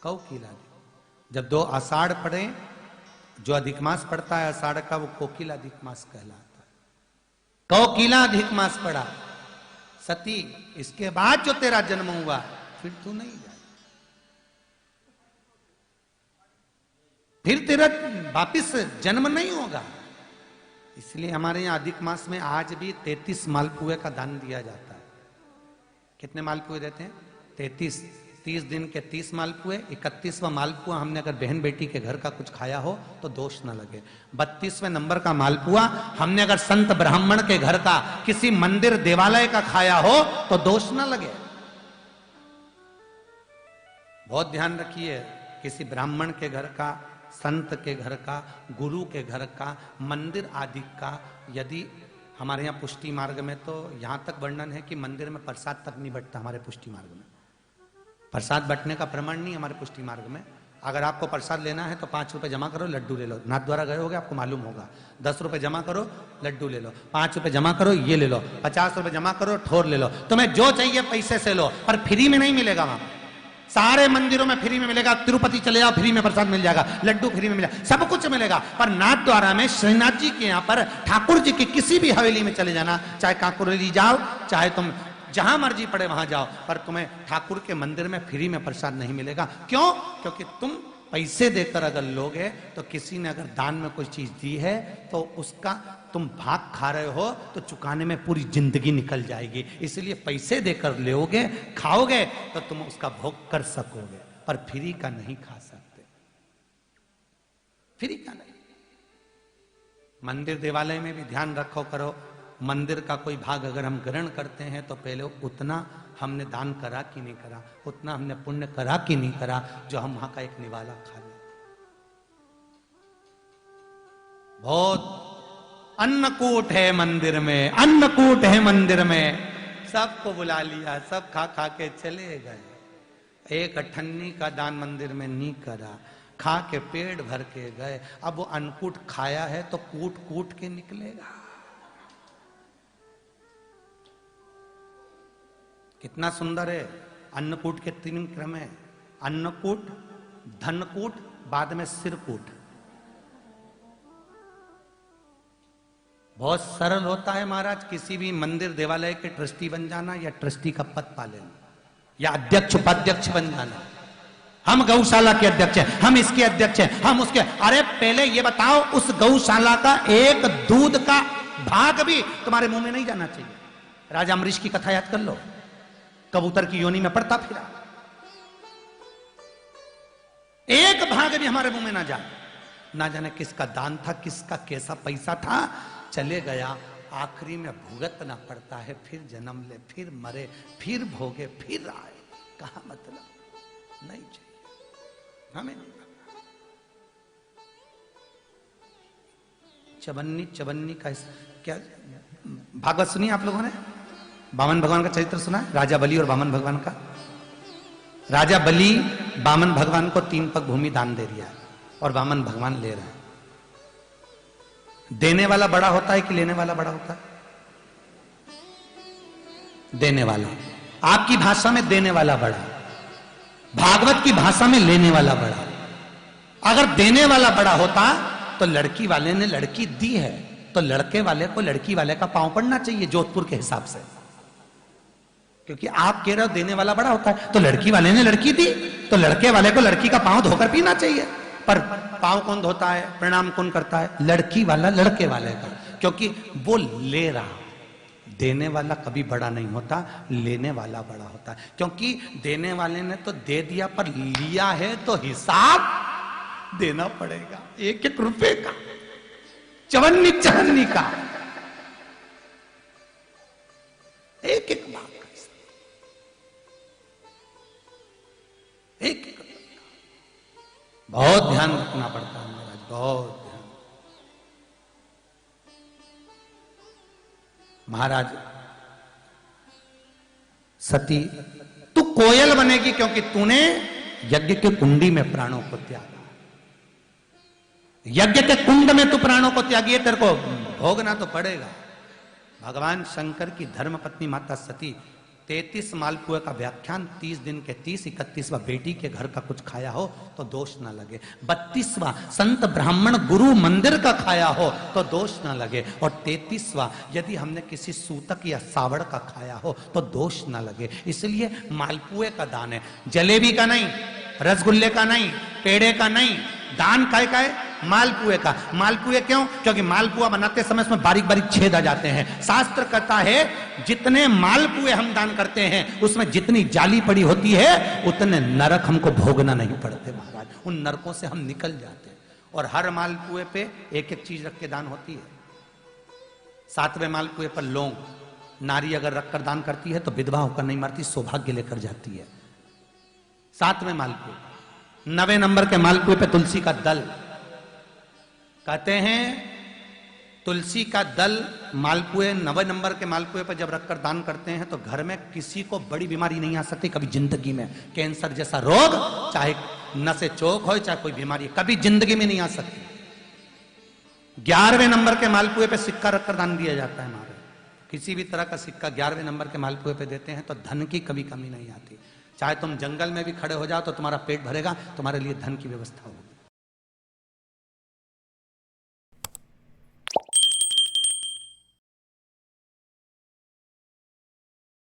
कोकिला। जब 2 आषाढ़ पड़े, जो अधिक मास पड़ता है आषाढ़ का, वो कोकिला अधिक मास कहलाता है। कोकिला अधिक मास पड़ा, सती इसके बाद जो तेरा जन्म हुआ फिर तू नहीं जाए, फिर तेरा वापिस जन्म नहीं होगा। इसलिए हमारे यहां अधिक मास में आज भी 33 मालपुए का दान दिया जाता है। कितने मालपुए देते हैं? 33। 30 दिन के 30 मालपुए। 31वां मालपुआ हमने अगर बहन बेटी के घर का कुछ खाया हो तो दोष ना लगे। 32वें नंबर का मालपुआ हमने अगर संत ब्राह्मण के घर का, किसी मंदिर देवालय का खाया हो तो दोष ना लगे। बहुत ध्यान रखिए, किसी ब्राह्मण के घर का, संत के घर का, गुरु के घर का, मंदिर आदि का, यदि हमारे यहाँ पुष्टि मार्ग में तो यहां तक वर्णन है कि मंदिर में प्रसाद तक नहीं बंटता। हमारे पुष्टि मार्ग में प्रसाद बंटने का प्रमाण नहीं हमारे पुष्टि मार्ग में। अगर आपको प्रसाद लेना है तो 5 रुपए जमा करो, लड्डू ले लो। नाथ द्वारा गए होगे, आपको मालूम होगा। 10 रुपए जमा करो, लड्डू ले लो। 5 रुपए जमा करो, ये ले लो। 50 रुपए जमा करो, ठोर ले लो। तुम्हें जो चाहिए पैसे से लो, पर फ्री में नहीं मिलेगा। वहां सारे मंदिरों में फ्री में मिलेगा। तिरुपति चले जाओ, फ्री में प्रसाद मिल जाएगा, लड्डू फ्री में मिलेगा, सब कुछ मिलेगा। पर नाथ द्वारा में श्रीनाथ जी के यहाँ पर, ठाकुर जी की किसी भी हवेली में चले जाना, चाहे काकुरली जाओ, चाहे तुम जहां मर्जी पड़े वहां जाओ, पर तुम्हें ठाकुर के मंदिर में फ्री में प्रसाद नहीं मिलेगा। क्यों? क्योंकि तुम पैसे देकर अगर लोगे तो किसी ने अगर दान में कोई चीज दी है तो उसका तुम भाग खा रहे हो तो चुकाने में पूरी जिंदगी निकल जाएगी। इसलिए पैसे देकर लोगे, खाओगे तो तुम उसका भोग कर सकोगे, पर फ्री का नहीं खा सकते। फ्री का नहीं। मंदिर देवालय में भी ध्यान रखो करो, मंदिर का कोई भाग अगर हम ग्रहण करते हैं तो पहले उतना हमने दान करा कि नहीं करा, उतना हमने पुण्य करा कि नहीं करा, जो हम वहां का एक निवाला खा लें। बहुत अन्नकूट है मंदिर में, अन्नकूट है मंदिर में। सबको बुला लिया, सब खा खा के चले गए। एक अठन्नी का दान मंदिर में नहीं करा, खा के पेट भर के गए। अब वो अन्नकूट खाया है तो कूट कूट के निकलेगा। कितना सुंदर है। अन्नकूट के 3 क्रम है, अन्नकूट, धनकूट, बाद में सिरकूट। बहुत सरल होता है महाराज, किसी भी मंदिर देवालय के ट्रस्टी बन जाना या ट्रस्टी का पद पा लेना या अध्यक्ष उपाध्यक्ष बन जाना। हम गौशाला के अध्यक्ष हैं, हम इसके अध्यक्ष हैं, हम उसके। अरे पहले ये बताओ, उस गौशाला का एक दूध का भाग भी तुम्हारे मुंह में नहीं जाना चाहिए। राजा अमरीश की कथा याद कर लो, कबूतर की योनि में पड़ता फिरा, एक भाग भी हमारे मुंह में ना जाए। ना जाने किसका दान था, किसका कैसा पैसा था, चले गया। आखिरी में भुगतना पड़ता है, फिर जन्म ले, फिर मरे, फिर भोगे, फिर आए। कहा मतलब नहीं चाहिए हमें। नहीं चवन्नी, चवन्नी का क्या भागवत सुनी आप लोगों ने? वामन भगवान का चरित्र सुना है? राजा बलि और वामन भगवान का। राजा बलि वामन भगवान को 3 पग भूमि दान दे दिया और वामन भगवान ले रहे हैं। देने वाला बड़ा होता है कि लेने वाला बड़ा होता है? देने वाला। आपकी भाषा में देने वाला बड़ा, भागवत की भाषा में लेने वाला बड़ा। अगर देने वाला बड़ा होता तो लड़की वाले ने लड़की दी है तो लड़के वाले को लड़की वाले का पांव पड़ना चाहिए जोधपुर के हिसाब से, क्योंकि आप कह रहे हो देने वाला बड़ा होता है। तो लड़की वाले ने लड़की दी तो लड़के वाले को लड़की का पांव धोकर पीना चाहिए। पर पांव कौन धोता है, प्रणाम कौन करता है? लड़की वाला लड़के वाले का, क्योंकि वो ले रहा। देने वाला कभी बड़ा नहीं होता, लेने वाला बड़ा होता है। क्योंकि देने वाले ने तो दे दिया, पर लिया है तो हिसाब देना पड़ेगा, 1-1 रुपए का, चवन्नी चवन्नी का, 1-1 भाग का, 1-1। बहुत ध्यान रखना पड़ता है महाराज, बहुत ध्यान। महाराज सती, तू कोयल बनेगी क्योंकि तूने यज्ञ के कुंडी में प्राणों को त्यागा। यज्ञ के कुंड में तू प्राणों को त्यागी, तेरे को भोगना तो पड़ेगा। भगवान शंकर की धर्मपत्नी माता सती 33 मालपुए का व्याख्यान, 30 दिन के 30, 31वां बेटी के घर का कुछ खाया हो तो दोष ना लगे, 32वां संत ब्राह्मण गुरु मंदिर का खाया हो तो दोष ना लगे, और 33वां यदि हमने किसी सूतक या सावड़ का खाया हो तो दोष ना लगे। इसलिए मालपुए का दान है, जलेबी का नहीं, रसगुल्ले का नहीं, पेड़े का नहीं, दान काय का है? मालपुए का। मालपुए क्यों? क्योंकि मालपुआ बनाते समय इसमें बारीक बारीक छेद आ जाते हैं। शास्त्र कहता है जितने मालपुए हम दान करते हैं उसमें जितनी जाली पड़ी होती है उतने नरक हमको भोगना नहीं पड़ते महाराज, उन नरकों से हम निकल जाते हैं। और हर मालपुए पे एक एक चीज रख के दान होती है। 7वें मालपुए पर लौंग, नारी अगर रखकर दान करती है तो विधवा होकर नहीं मरती, सौभाग्य लेकर जाती है। 7वें मालपुए। 9वें नंबर के मालपुए पे तुलसी का दल। कहते हैं तुलसी का दल मालपुए 9वें नंबर के मालपुए पर जब रखकर दान करते हैं तो घर में किसी को बड़ी बीमारी नहीं आ सकती कभी जिंदगी में। कैंसर जैसा रोग, चाहे नसें चौक हो, चाहे कोई बीमारी, कभी जिंदगी में नहीं आ सकती। 11वें नंबर के मालपुए पे सिक्का रखकर दान दिया जाता है हमारे। किसी भी तरह का सिक्का 11वें नंबर के मालपुए पे देते हैं तो धन की कभी कमी नहीं आती। चाहे तुम जंगल में भी खड़े हो जाओ तो तुम्हारा पेट भरेगा, तुम्हारे लिए धन की व्यवस्था होगी।